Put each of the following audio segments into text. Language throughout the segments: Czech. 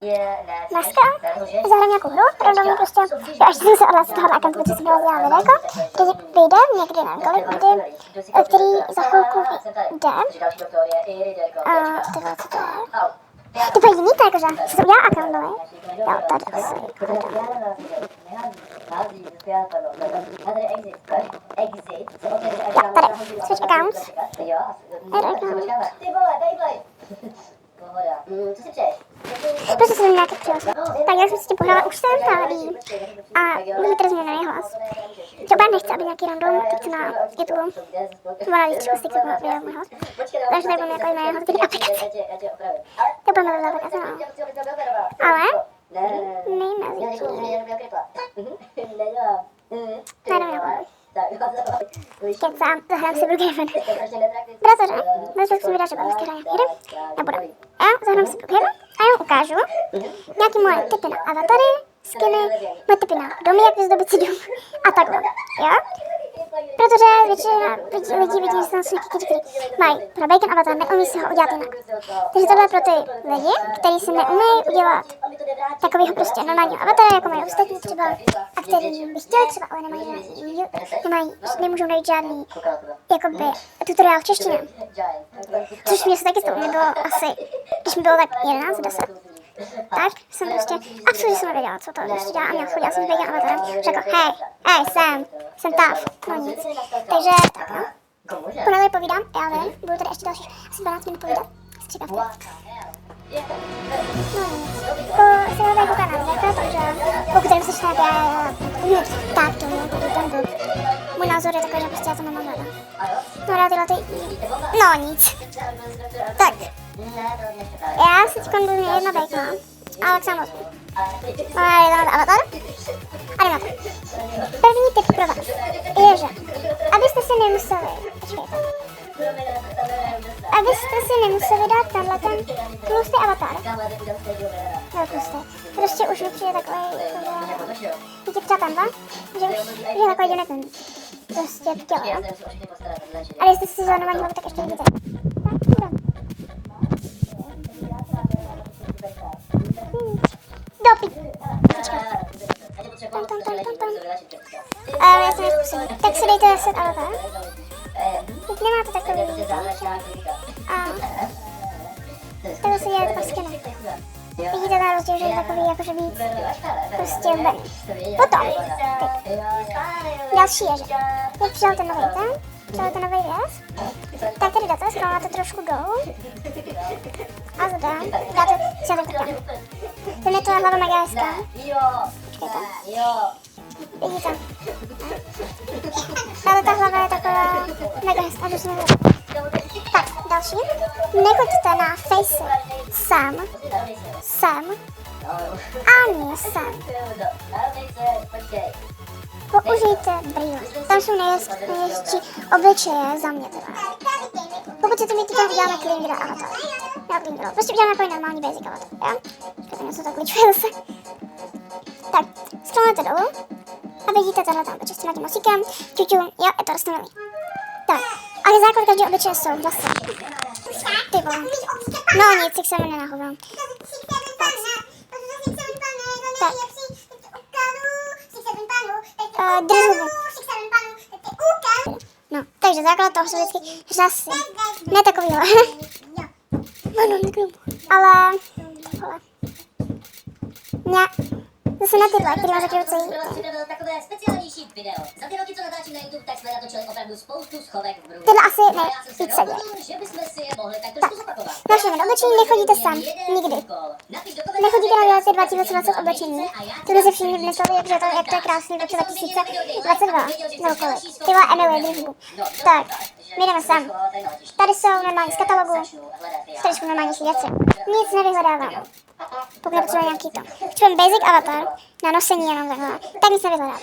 Dneska zahrám nějakou hru, randovně prostě, já až jsem se odhlásil tohohle akantu, protože jsem byla dělala videjko, který vyjde někdy, nevím kolik, který za chvilku jde. Ty vole, co to je? To bude jiný, to jakože, co jsem udělala akant, no? Jo, tady asi. Jo, tady, switch account. Add account. Co si přeješ? Prostě jsem nějaký přihlásil. Tak já jsem si tím pohrála, už jsem tady. A vidíte tady změněný hlas. To úplně nechci, aby nějaký random typce na YouTube. Volá líčku z TikToku na můj hlas. Takže tady budeme jako jiné hlas, který aplikace. To budeme dobrá aplikace, no. Ale nejmezití. Kecám, zahrám si Brookhaven. Protože, dnes jsem vydal, že budu hraje hry. Nebudu. Já zahrám si Brookhaven a já ukážu nějaký moje typy na avatary, skiny, moje typy na domy, jak vyzdobit si dům a takhle. Jo? Protože většina lidí vidí, že tam jsou nějaký kteří mají pro bacon avatar, neumí si ho udělat jinak. Takže tohle je pro ty lidi, kteří si neumí udělat takovýho prostě normálního avatara, jako mají ostatní třeba, a který by chtěli třeba, ale nemůžou najít žádný jakoby tutoriál v češtině. Což mě se taky stalo, nebylo asi, když mi bylo tak 11, 10. Tak jsem prostě absolutně jsem nevěděla, co to prostě dělá a mě chodila jsem s bacon avatarem, řekl, hej, jsem Tav, no nic. Takže tak no. Pořád povídám, já vím, budu tady ještě další asi 12 minut povídat, s připravky. No nic, se tady kouká na videa, takže pokud tady se čte, tak to mě tady ten blb. Můj názor je takový, že prostě já to nemám ráda. No rád tyhle ty, no nic. Tak, já si teď budu měnit na bacona, ale k samotný. Máme jeden avatar a jdeme na to. První tip pro vás je, že abyste si nemuseli, počkejte, abyste si nemuseli dát tenhle ten tlustý avatar. Jo, tlustý. Prostě už mi přijde takový, vidíte třeba tenhle, že už je takový divný ten prostě tělo, jo? A jestli si za normální hlavu, tak ještě vidíte. Já jsem nezkusila. Tak si dejte set avatar. Teď nemáte takový a takhle si děláte prostě ne. Vidíte ten rozdíl, že je takový jakože víc prostě ven. Potom, teď. Další je, že jak přidáte nový nový věc, tak tady dáte, skládáte trošku dolů a zde dáte si ten krkem. Ten je to hlava mega hezká. Počkejte. Vidíte? Ale ta hlava je taková mega hezká, že se nevědět. Tak, další. Nechoďte na face sem, ani sem. Použijte brýle. Tam jsou nejhezčí obličeje za mě teda. Pokud chcete mít tyto, uděláme clean video avatar. Já clean video. Prostě uděláme jako normální basic avatar, jo? To něco tak kličuje zase. Tak, scrollujete dolů a vidíte tenhle tam obličej s tím nosíkem. Čuču, jo, je to roztomilý. Tak, ale základ každý obličeje jsou zase. Ty vole. No nic, jak se mi nenahovám. Tak. No, takže základ toho jsou vždycky řasy. Ne takovýhle. Ale tohle. Ne. Zase na tyhle, který má zakryl celý. Takové speciálnější video. Za ty roky, co natáčím na YouTube, tak jsme natočili opravdu spoustu schovek v Brugě. Tyhle asi ne, víc sedě. Tak, naše oblečení nechodíte sem, nikdy. Nechodíte na 2020 oblečení. Tohle si všichni vymysleli, jak to je krásný v roce 2022. No kolik. Tyhle Emily Drižbu. Tak, my jdeme sem. Tady jsou normální z katalogu. Tady jsou normálnější věci. Nic nevyhledávám. Pokud nepotřebujeme nějaký to. Potřebujeme basic avatar na nosení jenom takhle. Tak nic nevyhledávám.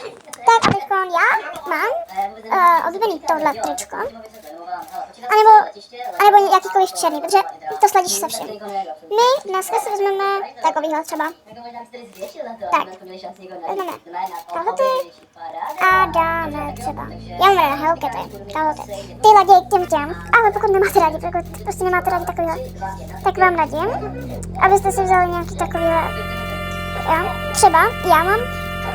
Tak a teď já mám oblíbený tohle tričko. Anebo jakýkoliv černý, protože to sladíš se všem. My dneska si vezmeme takovýhle třeba. Tak, vezmeme tahlety a dáme třeba. Já mám ráda Hellcaty, tahlety. Ty ladí těm, ale pokud nemáte rádi, pokud prostě nemáte rádi takovýhle, tak vám radím, abyste si vzali nějaký takovýhle. Jo, třeba já mám,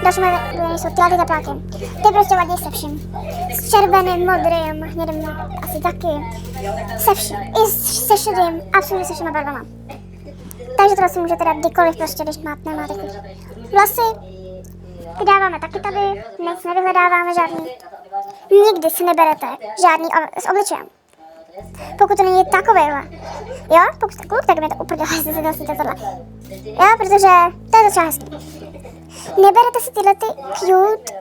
další moje oblíbené jsou tyhle tepláky. Ty prostě ladí se vším. S červeným, modrým, hnědým, asi taky. Se vším. I se šedým, absolutně se všema barvama. Takže to vlastně můžete dát kdykoliv prostě, když nemáte chuť. Vlasy vydáváme taky tady, nic nevyhledáváme žádný. Nikdy si neberete žádný s obličejem. Pokud to není takovejhle. Jo, pokud jste kluk, tak mi to uprdele, jestli si nosíte tohle. Jo, protože to je docela hezký. Neberete si tyhle ty cute,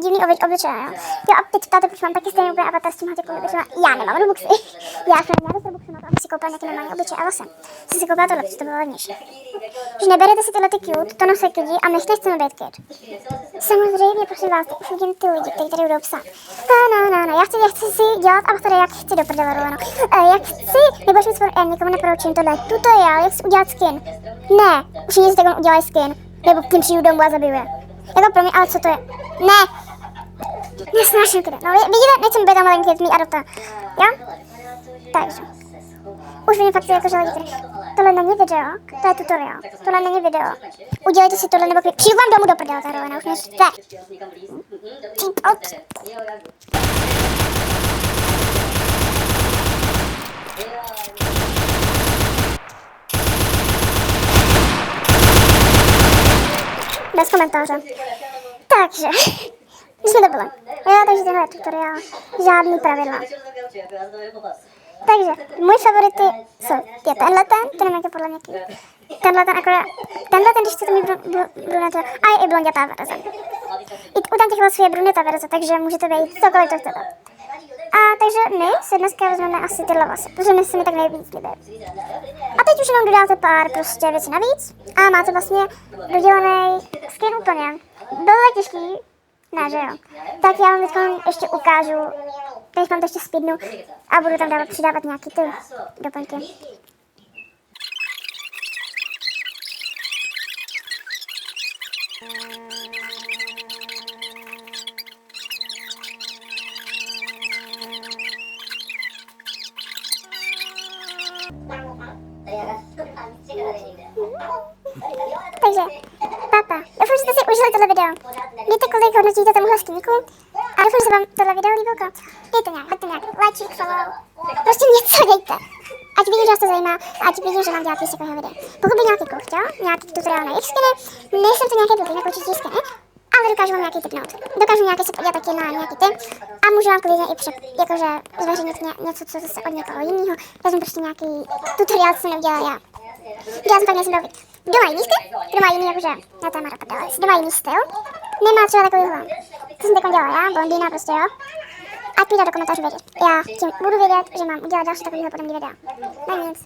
divný obličeje, jo? Jo, a teď ptáte, proč mám taky stejný úplně avatar s tímhle těmi obličejema. Já nemám Robuxy. Já jsem neměla dost Robuxy na to, abych si koupila nějaké normální obličeje, ale jsem si koupila tohle, protože to bylo levnější. Že neberete si tyhle ty cute, to nosí lidi a my nechceme být kid. Samozřejmě, prosím vás, už vidím ty lidi, kteří tady budou psát. No, já chci si dělat avatary, jak chci do prdele roleno. Jak chci, nebo už nikomu neporučím tohle tutoriál, jak si udělat skin. Ne, už nic z toho udělají skin. Nebo k tím přijdu domů a zabiju je. Jako pro mě, ale co to je? Ne! Nesnáším kde. No vidíte, nechcem být tam malinký mý adopta. Jo? Takže. Už vidím fakt jako, že lidi tady. Tohle není video, to je tutoriál. Tohle není video. Udělejte si tohle, nebo přijdu vám domů do prdele, ta rovina, už mě štve. Bez komentáře. Takže, my jsme to byli. Jo, takže tenhle je tutoriál. Žádný pravidla. Takže, můj favority je tenhle ten je podle mě jaký. Tenhle když chcete mít brunetto, a je i blondětá verze. I u těch vlasů je brunetá verze, takže můžete být cokoliv to chcete. A takže my si dneska vezmeme asi tyhle vlasy, protože my se mi tak nejvíc líbí. A teď už jenom dodáte pár prostě věcí navíc a máte vlastně dodělaný skin úplně. Bylo těžký? Ne, že jo. Tak já vám teď ještě ukážu, teď vám to ještě speednu a budu tam přidávat nějaký ty doplňky. Takže, papa, doufám, že jste si užili tohle video. Víte, kolik hodnotíte tomuhle skinku? A doufám, že se vám tohle video líbilo. Dejte nějak, hoďte nějak lajčík, follow. Prostě něco dejte. Ať vidím, že vás to zajímá, ať vidím, že mám dělat víc takového videa. Pokud by nějaký kluk chtěl, nějaký tutoriál na jejich skiny, nejsem to nějaký blbý na klučitý skiny, ale dokážu vám nějaký tipnout. Dokážu nějaký se podívat taky na nějaký tip a můžu vám klidně i jakože zveřejnit něco, co zase od někoho jiného. Já jsem prostě nějaký tutoriál, co jsem neudělala já. Dělala jsem tak nejsem dobrý. Kdo má jiný styl? Kdo má jiný, jakože, já tam ráda prdele, kdo má jiný styl? Nemá třeba takovýhle. To jsem teď dělala já, blondýna prostě, jo. A píďte do komentářů vědět. Já tím budu vědět, že mám udělat další takovýhle podobný videa. Na nic.